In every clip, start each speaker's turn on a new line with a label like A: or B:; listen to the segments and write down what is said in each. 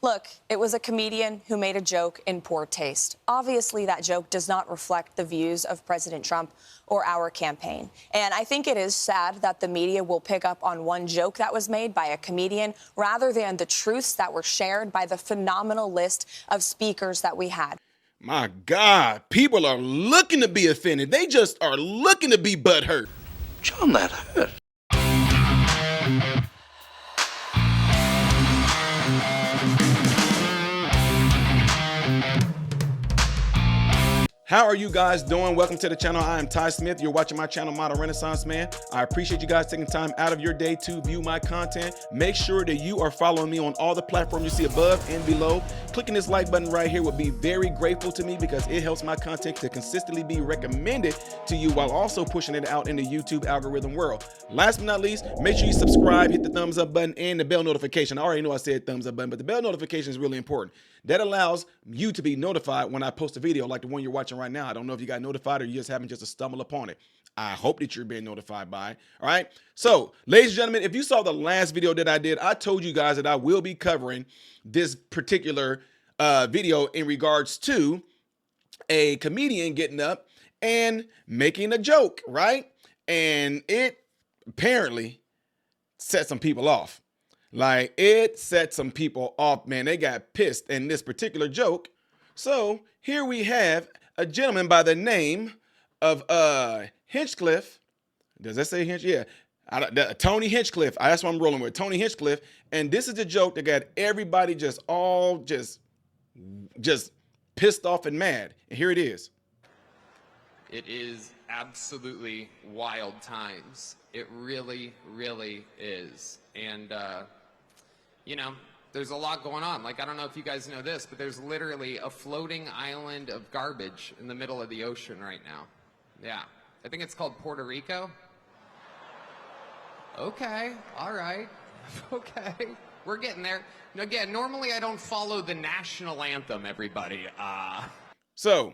A: Look, it was a comedian who made a joke in poor taste. Obviously, that joke does not reflect the views of President Trump or our campaign. And I think it is sad that the media will pick up on one joke that was made by a comedian rather than the truths that were shared by the phenomenal list of speakers that we had.
B: My God, people are looking to be offended. They just are looking to be butthurt.
C: John, that hurt.
B: How are you guys doing? Welcome to the channel. I am Ty Smith. You're watching my channel, Model Renaissance Man. I appreciate you guys taking time out of your day to view my content. Make sure that you are following me on all the platforms you see above and below. Clicking this like button right here would be very grateful to me because it helps my content to consistently be recommended to you while also pushing it out in the YouTube algorithm world. Last but not least, make sure you subscribe, hit the thumbs up button and the bell notification. I already know I said thumbs up button, but the bell notification is really important. That allows you to be notified when I post a video like the one you're watching right now. I don't know if you got notified or you just haven't just stumbled upon it. I hope that you're being notified by it. All right. So, ladies and gentlemen, if you saw the last video that I did, I told you guys that I will be covering this particular video in regards to a comedian getting up and making a joke, right? And it apparently set some people off. Like, it set some people off, man. They got pissed in this particular joke. So here we have a gentleman by the name of Hinchcliffe. Does that say Hinch? Yeah. Tony Hinchcliffe. That's what I'm rolling with. Tony Hinchcliffe. And this is the joke that got everybody just pissed off and mad. And here it is.
D: It is absolutely wild times. It really, really is. And, you know, there's a lot going on. Like, I don't know if you guys know this, but there's literally a floating island of garbage in the middle of the ocean right now. Yeah. I think it's called Puerto Rico. Okay. All right. Okay. We're getting there. Again, normally I don't follow the national anthem, everybody.
B: So,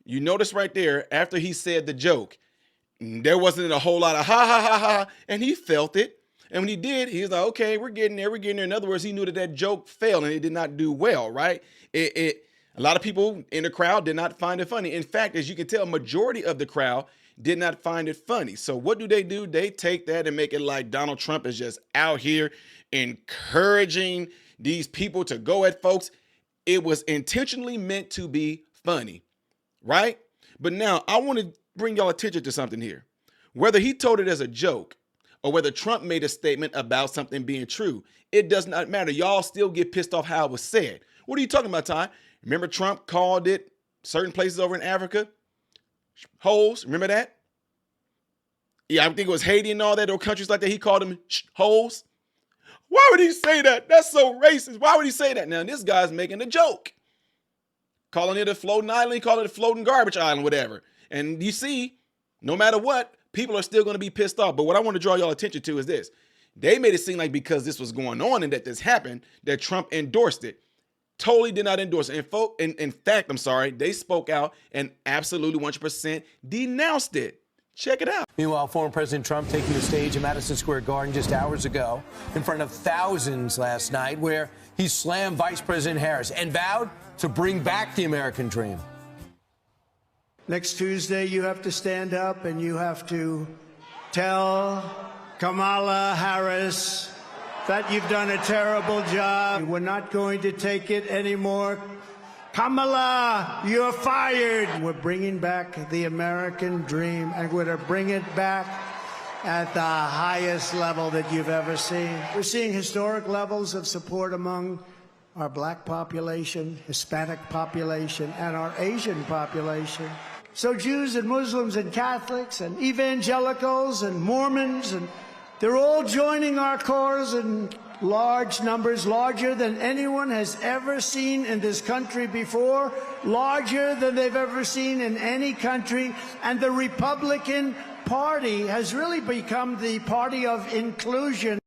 B: you notice right there, after he said the joke, there wasn't a whole lot of ha, ha, ha, ha, and he felt it. And when he did, he was like, okay, we're getting there, we're getting there. In other words, he knew that that joke failed and it did not do well, right? A lot of people in the crowd did not find it funny. In fact, as you can tell, majority of the crowd did not find it funny. So what do? They take that and make it like Donald Trump is just out here encouraging these people to go at folks. It was intentionally meant to be funny, right? But now I want to bring y'all attention to something here. Whether he told it as a joke or whether Trump made a statement about something being true, it does not matter. Y'all still get pissed off how it was said. What are you talking about, Ty? Remember Trump called it certain places over in Africa holes? Remember that? Yeah, I think it was Haiti and all that, or countries like that. He called them holes. Why would he say that? That's so racist. Why would he say that? Now, this guy's making a joke. Calling it a floating island, calling it a floating garbage island, whatever. And you see, no matter what, people are still going to be pissed off. But what I want to draw y'all attention to is this. They made it seem like because this was going on and that this happened, that Trump endorsed it. Totally did not endorse it. In fact, I'm sorry, they spoke out and absolutely 100% denounced it. Check it out.
E: Meanwhile, former President Trump taking the stage in Madison Square Garden just hours ago in front of thousands last night, where he slammed Vice President Harris and vowed to bring back the American dream.
F: Next Tuesday, you have to stand up and you have to tell Kamala Harris that you've done a terrible job. We're not going to take it anymore. Kamala, you're fired. We're bringing back the American dream, and we're going to bring it back at the highest level that you've ever seen. We're seeing historic levels of support among our black population, Hispanic population, and our Asian population. So Jews and Muslims and Catholics and evangelicals and Mormons, and they're all joining our cause in large numbers, larger than anyone has ever seen in this country before, larger than they've ever seen in any country. And the Republican Party has really become the party of inclusion.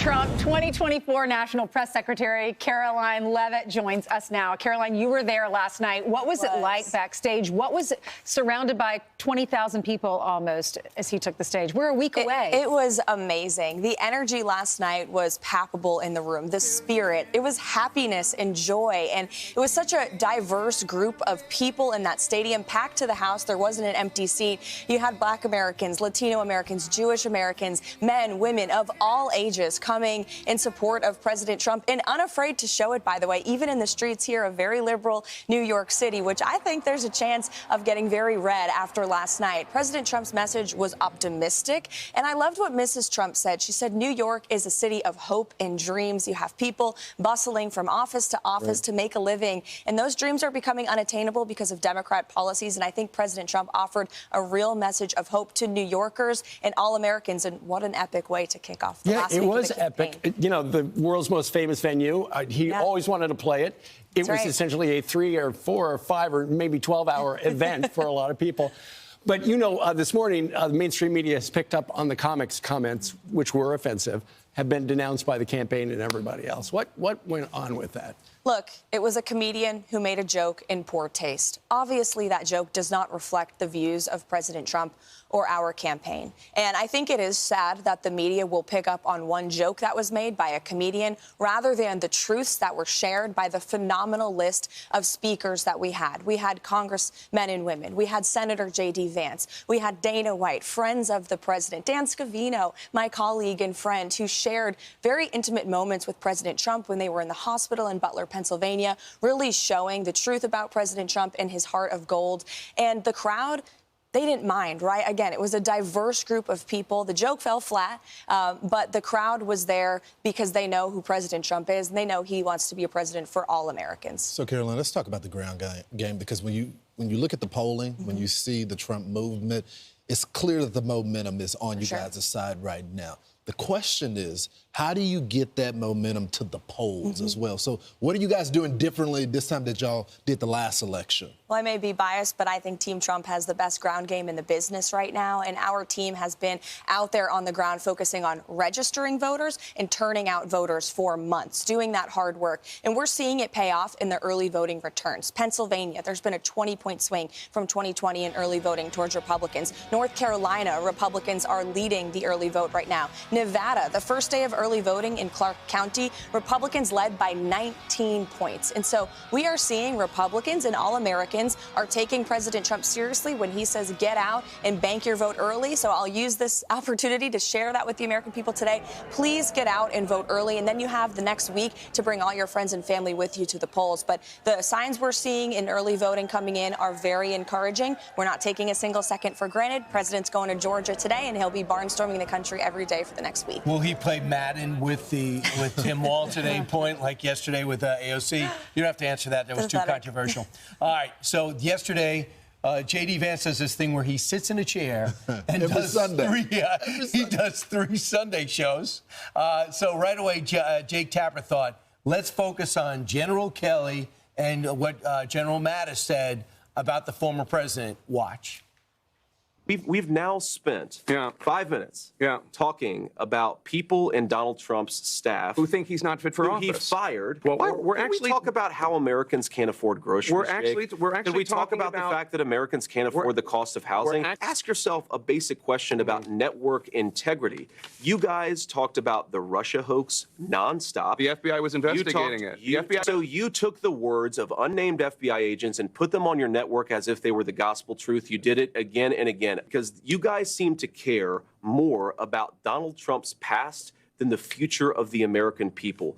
C: Trump, 2024 National Press Secretary Caroline Leavitt joins us now. Caroline, you were there last night. What was it like backstage? What was it, surrounded by 20,000 people almost as he took the stage? We're a week away.
A: It was amazing. The energy last night was palpable in the room. The spirit, it was happiness and joy. And it was such a diverse group of people in that stadium, packed to the house. There wasn't an empty seat. You had Black Americans, Latino Americans, Jewish Americans, men, women of all ages coming in support of President Trump and unafraid to show it, by the way, even in the streets here of very liberal New York City, which I think there's a chance of getting very red after last night. President Trump's message was optimistic, and I loved what Mrs. Trump said. She said New York is a city of hope and dreams. You have people bustling from office to office to make a living, and those dreams are becoming unattainable because of Democrat policies, and I think President Trump offered a real message of hope to New Yorkers and all Americans, and what an epic way to kick off the last week.
G: It was epic. You know, the world's most famous venue. He always wanted to play it. It was essentially a 3 or 4 or 5 or maybe 12-hour event for a lot of people. But, you know, this morning, the mainstream media has picked up on the comics comments, which were offensive, have been denounced by the campaign and everybody else. What went on with that?
A: Look, it was a comedian who made a joke in poor taste. Obviously, that joke does not reflect the views of President Trump or our campaign. And I think it is sad that the media will pick up on one joke that was made by a comedian rather than the truths that were shared by the phenomenal list of speakers that we had. We had congressmen and women. We had Senator J.D. Vance. We had Dana White, friends of the president. Dan Scavino, my colleague and friend, who shared very intimate moments with President Trump when they were in the hospital in Butler, Pennsylvania, really showing the truth about President Trump and his heart of gold. And the crowd, they didn't mind, right? Again, it was a diverse group of people. The joke fell flat, but the crowd was there because they know who President Trump is, and they know he wants to be a president for all Americans.
H: So, Caroline, let's talk about the ground game, because when you look at the polling, when you see the Trump movement, it's clear that the momentum is on you guys' side right now. The question is, how do you get that momentum to the polls as well? So what are you guys doing differently this time that y'all did the last election?
A: Well, I may be biased, but I think Team Trump has the best ground game in the business right now. And our team has been out there on the ground focusing on registering voters and turning out voters for months, doing that hard work. And we're seeing it pay off in the early voting returns. Pennsylvania, there's been a 20-point swing from 2020 in early voting towards Republicans. North Carolina, Republicans are leading the early vote right now. Nevada, the first day of early voting in Clark County, Republicans led by 19 points. And so we are seeing Republicans and all Americans are taking President Trump seriously when he says get out and bank your vote early. So I'll use this opportunity to share that with the American people today. Please get out and vote early, and then you have the next week to bring all your friends and family with you to the polls. But the signs we're seeing in early voting coming in are very encouraging. We're not taking a single second for granted. President's going to Georgia today, and he'll be barnstorming the country every day for the next week.
E: Will he play Madden with Tim Walz at any point, like yesterday with AOC? You don't have to answer that. That was too controversial. All right. So yesterday, J.D. Vance does this thing where he sits in a chair and does does 3 Sunday shows. So right away, Jake Tapper thought, let's focus on General Kelly and what General Mattis said about the former president. Watch.
I: We've now spent 5 minutes talking about people in Donald Trump's staff
J: who think he's not fit for office.
I: He fired.
J: Well,
I: Can we talk about how Americans can't afford groceries?
J: We're actually
I: Can we talk about the fact that Americans can't afford the cost of housing? Ask yourself a basic question about network integrity. You guys talked about the Russia hoax nonstop.
J: The FBI was investigating it.
I: So you took the words of unnamed FBI agents and put them on your network as if they were the gospel truth. You did it again and again, because you guys seem to care more about Donald Trump's past than the future of the American people.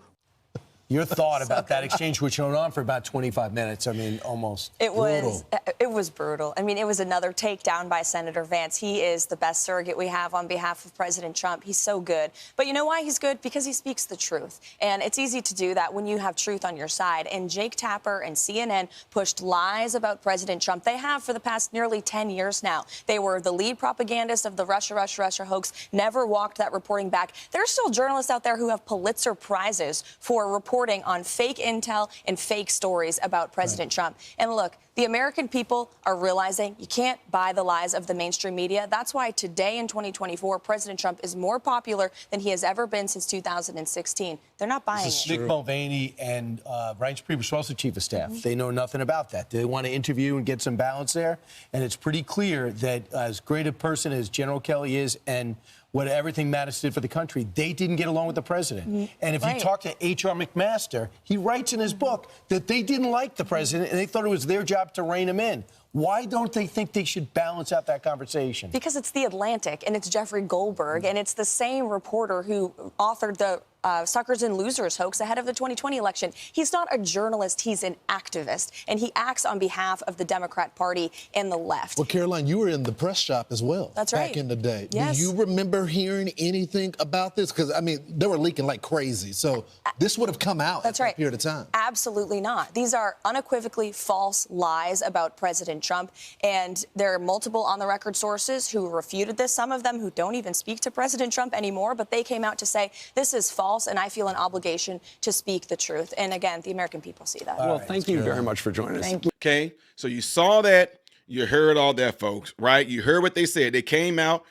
E: Your thought about that exchange, which went on for about 25 minutes. I mean, almost.
A: It was brutal. I mean, it was another takedown by Senator Vance. He is the best surrogate we have on behalf of President Trump. He's so good. But you know why he's good? Because he speaks the truth. And it's easy to do that when you have truth on your side. And Jake Tapper and CNN pushed lies about President Trump. They have for the past nearly 10 years now. They were the lead propagandists of the Russia hoax, never walked that reporting back. There are still journalists out there who have Pulitzer Prizes for reporting reporting on fake intel and fake stories about President Trump. And look, the American people are realizing you can't buy the lies of the mainstream media. That's why today in 2024, President Trump is more popular than he has ever been since 2016. They're not buying it.
E: Mick Mulvaney and Ryan Priebus, also chief of staff, they know nothing about that. They want to interview and get some balance there. And it's pretty clear that as great a person as General Kelly is and what everything Madison did for the country, they didn't get along with the president. And if you talk to H.R. McMaster, he writes in his book that they didn't like the president and they thought it was their job to rein him in. Why don't they think they should balance out that conversation?
A: Because it's The Atlantic and it's Jeffrey Goldberg and it's the same reporter who authored the Suckers and Losers hoax ahead of the 2020 election. He's not a journalist, he's an activist, and he acts on behalf of the Democrat Party and the left.
H: Well, Caroline, you were in the press shop as well.
A: That's right.
H: Back in the day.
A: Yes.
H: Do you remember hearing anything about this? Because, I mean, they were leaking like crazy. So this would have come out
A: That's
H: at
A: right.
H: that period of time.
A: Absolutely not. These are unequivocally false lies about President Trump, and there are multiple on-the-record sources who refuted this, some of them who don't even speak to President Trump anymore, but they came out to say this is false, and I feel an obligation to speak the truth. And again, the American people see that.
G: Well, thank you very much for joining us.
A: Thank you.
B: Okay, so you saw that, you heard all that, folks, right? You heard what they said. They came out,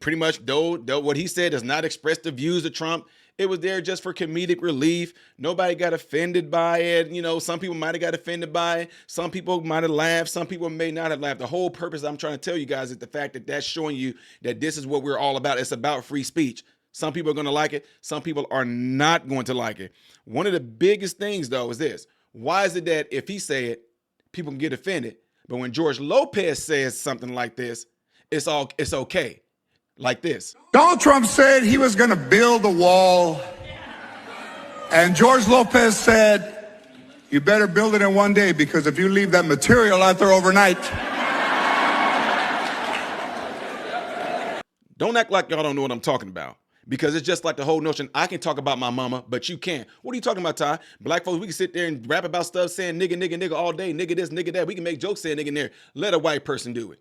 B: pretty much, though what he said does not express the views of Trump. It was there just for comedic relief. Nobody got offended by it. You know, some people might have got offended by it. Some people might have laughed. Some people may not have laughed. The whole purpose I'm trying to tell you guys is the fact that that's showing you that this is what we're all about. It's about free speech. Some people are going to like it. Some people are not going to like it. One of the biggest things, though, is this. Why is it that if he say it, people can get offended? But when George Lopez says something like this, it's okay. Like this.
K: Donald Trump said he was going to build a wall. And George Lopez said, you better build it in one day, because if you leave that material out there overnight.
B: Don't act like y'all don't know what I'm talking about. Because it's just like the whole notion, I can talk about my mama, but you can't. What are you talking about, Ty? Black folks, we can sit there and rap about stuff saying nigga, nigga, nigga all day, nigga this, nigga that. We can make jokes saying nigga in there. Let a white person do it.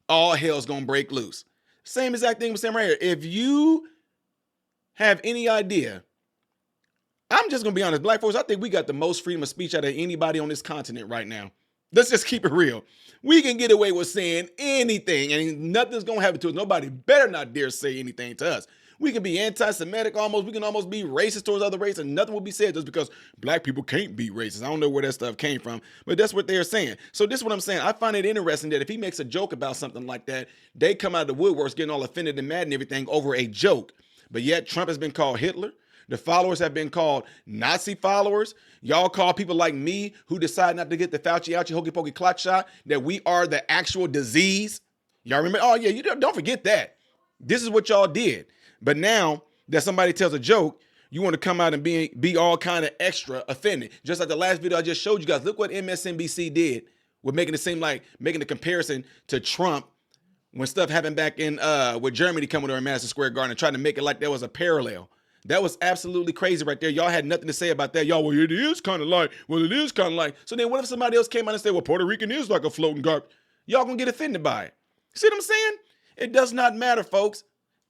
B: All hell's gonna break loose. Same exact thing with Sam right here. If you have any idea, I'm just gonna be honest, black folks, I think we got the most freedom of speech out of anybody on this continent right now. Let's just keep it real. We can get away with saying anything and nothing's gonna happen to us. Nobody better not dare say anything to us. We can be anti-Semitic almost. We can almost be racist towards other races, and nothing will be said just because black people can't be racist. I don't know where that stuff came from, but that's what they're saying. So this is what I'm saying. I find it interesting that if he makes a joke about something like that, they come out of the woodworks getting all offended and mad and everything over a joke. But yet Trump has been called Hitler. The followers have been called Nazi followers. Y'all call people like me who decide not to get the Fauci ouchie hokey pokey clot shot that we are the actual disease. Y'all remember? Oh yeah, you don't forget that. This is what y'all did. But now that somebody tells a joke, you want to come out and be all kind of extra offended. Just like the last video I just showed you guys. Look what MSNBC did with making it seem like making the comparison to Trump when stuff happened back in with Germany coming over in Madison Square Garden and trying to make it like there was a parallel. That was absolutely crazy right there. Y'all had nothing to say about that. Y'all, well, it is kind of like, well, it is kind of like. So then what if somebody else came out and said, well, Puerto Rican is like a floating garbage? Y'all gonna get offended by it. See what I'm saying? It does not matter, folks.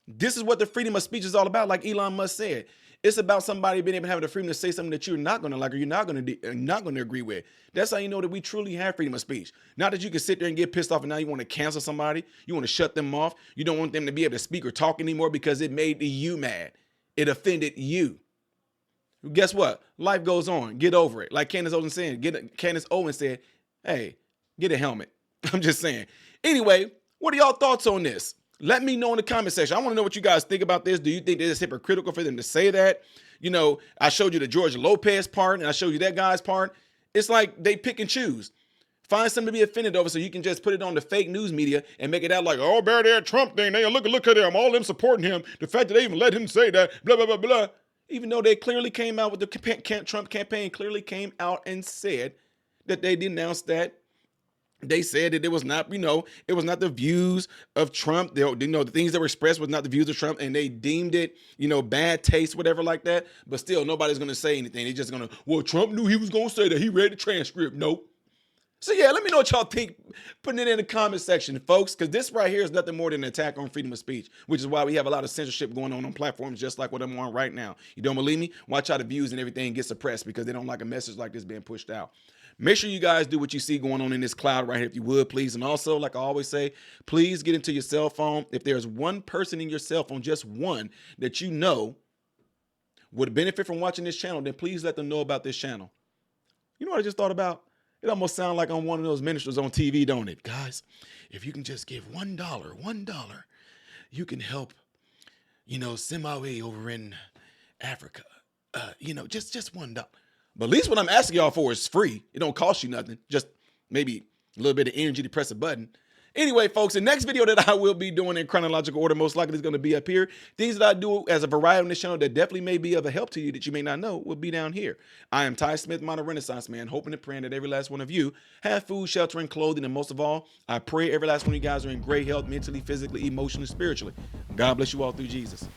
B: This is what the freedom of speech is all about, like Elon Musk said. It's about somebody being able to have the freedom to say something that you're not going to like or you're not going to agree with. That's how you know that we truly have freedom of speech. Not that you can sit there and get pissed off and now you want to cancel somebody. You want to shut them off. You don't want them to be able to speak or talk anymore because it made you mad. It offended you. Guess what? Life goes on. Get over it. Like Candace Owens said, hey, get a helmet. I'm just saying. Anyway, what are y'all thoughts on this? Let me know in the comment section. I want to know what you guys think about this. Do you think that it's hypocritical for them to say that? You know, I showed you the George Lopez part and I showed you that guy's part. It's like they pick and choose. Find something to be offended over so you can just put it on the fake news media and make it out like, oh, bear that Trump thing. They look at them. All them supporting him. The fact that they even let him say that, blah, blah, blah, blah. Even though they clearly came out with the Trump campaign, clearly came out and said that they denounced that. They said that it was not, it was not the views of Trump. The things that were expressed was not the views of Trump, and they deemed it, bad taste, whatever like that. But still, nobody's going to say anything. They're just going to, well, Trump knew he was going to say that. He read the transcript. Nope. So yeah, let me know what y'all think. Putting it in the comment section, folks, because this right here is nothing more than an attack on freedom of speech, which is why we have a lot of censorship going on platforms just like what I'm on right now. You don't believe me? Watch how the views and everything get suppressed because they don't like a message like this being pushed out. Make sure you guys do what you see going on in this cloud right here, if you would, please. And also, like I always say, please get into your cell phone. If there's one person in your cell phone, just one, that you know would benefit from watching this channel, then please let them know about this channel. You know what I just thought about? It almost sounds like I'm one of those ministers on TV, don't it? Guys, if you can just give $1, you can help, Zimbabwe over in Africa. Just $1. But at least what I'm asking y'all for is free. It don't cost you nothing. Just maybe a little bit of energy to press a button. Anyway, folks, the next video that I will be doing in chronological order most likely is going to be up here. Things that I do as a variety on this channel that definitely may be of a help to you that you may not know will be down here. I am Ty Smith, Modern Renaissance Man, hoping and praying that every last one of you have food, shelter, and clothing. And most of all, I pray every last one of you guys are in great health mentally, physically, emotionally, spiritually. God bless you all through Jesus.